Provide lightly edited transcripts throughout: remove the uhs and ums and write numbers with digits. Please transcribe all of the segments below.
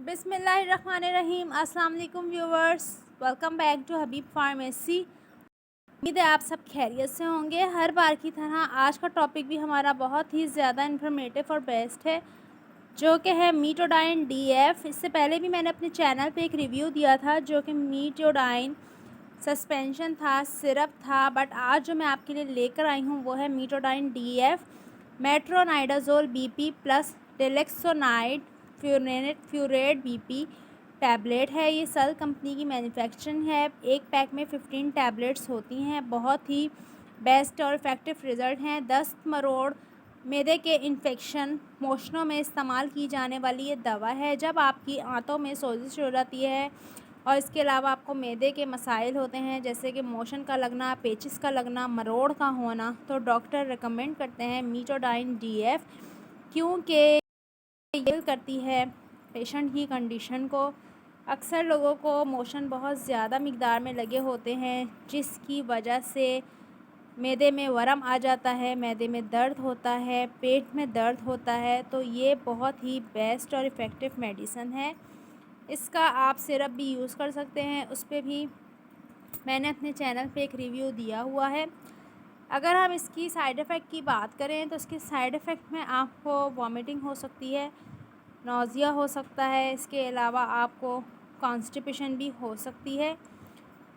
बिस्मिल्लाहिर्रहमानिर्रहीम। अस्सलाम वालेकुम viewers, welcome back to Habib pharmacy. उम्मीद है आप सब खैरियत से होंगे। हर बार की तरह आज का टॉपिक भी हमारा बहुत ही ज़्यादा इन्फॉर्मेटिव और बेस्ट है, जो कि है मीटोडाइन DF। इससे पहले भी मैंने अपने चैनल पे एक रिव्यू दिया था जो कि मीटोडाइन सस्पेंशन था, सिरप था, बट आज जो मैं आपके लिए लेकर आई हूँ वो है मीटोडाइन DF metronidazole BP plus diloxanide furoate BP tablet है। ये सल कंपनी की मैन्युफैक्चरिंग है। एक पैक में 15 टैबलेट्स होती हैं। बहुत ही बेस्ट और इफ़ेक्टिव रिज़ल्ट हैं। दस्त, मरोड़, मैदे के इन्फेक्शन, मोशनों में इस्तेमाल की जाने वाली ये दवा है। जब आपकी आंतों में सोजिश हो जाती है और इसके अलावा आपको मैदे के मसाइल होते हैं जैसे कि मोशन का लगना, पेचिस का लगना, मरोड़ का होना, तो डॉक्टर रिकमेंड करते हैं मीटोडाइन DF, क्योंकि ये करती है पेशेंट की कंडीशन को। अक्सर लोगों को मोशन बहुत ज़्यादा मिक़दार में लगे होते हैं जिसकी वजह से मैदे में वरम आ जाता है, मैदे में दर्द होता है, पेट में दर्द होता है। तो ये बहुत ही बेस्ट और इफ़ेक्टिव मेडिसिन है। इसका आप सिरप भी यूज़ कर सकते हैं, उस पर भी मैंने अपने चैनल पे एक रिव्यू दिया हुआ है। अगर हम इसकी साइड इफ़ेक्ट की बात करें तो इसके साइड इफ़ेक्ट में आपको वॉमिटिंग हो सकती है, नौज़िया हो सकता है, इसके अलावा आपको कॉन्स्टिपेशन भी हो सकती है।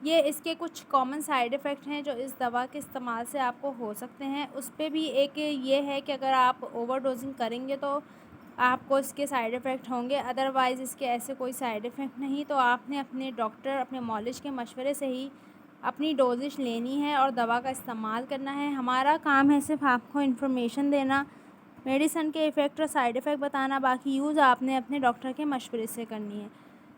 ये इसके कुछ कॉमन साइड इफ़ेक्ट हैं जो इस दवा के इस्तेमाल से आपको हो सकते हैं। उस पे भी एक ये है कि अगर आप ओवर डोजिंग करेंगे तो आपको इसके साइड इफ़ेक्ट होंगे, अदरवाइज़ इसके ऐसे कोई साइड इफ़ेक्ट नहीं। तो आपने अपने डॉक्टर, अपने मॉलिज के मशवरे से ही अपनी डोजिश लेनी है और दवा का इस्तेमाल करना है। हमारा काम है सिर्फ आपको इन्फॉर्मेशन देना, मेडिसिन के इफ़ेक्ट और साइड इफ़ेक्ट बताना, बाकी यूज़ आपने अपने डॉक्टर के मशवरे से करनी है।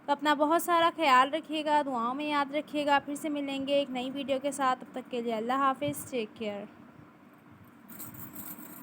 तो अपना बहुत सारा ख्याल रखिएगा, दुआओं में याद रखिएगा। फिर से मिलेंगे एक नई वीडियो के साथ। तब तक के लिए अल्लाह हाफ़िज़, टेक केयर।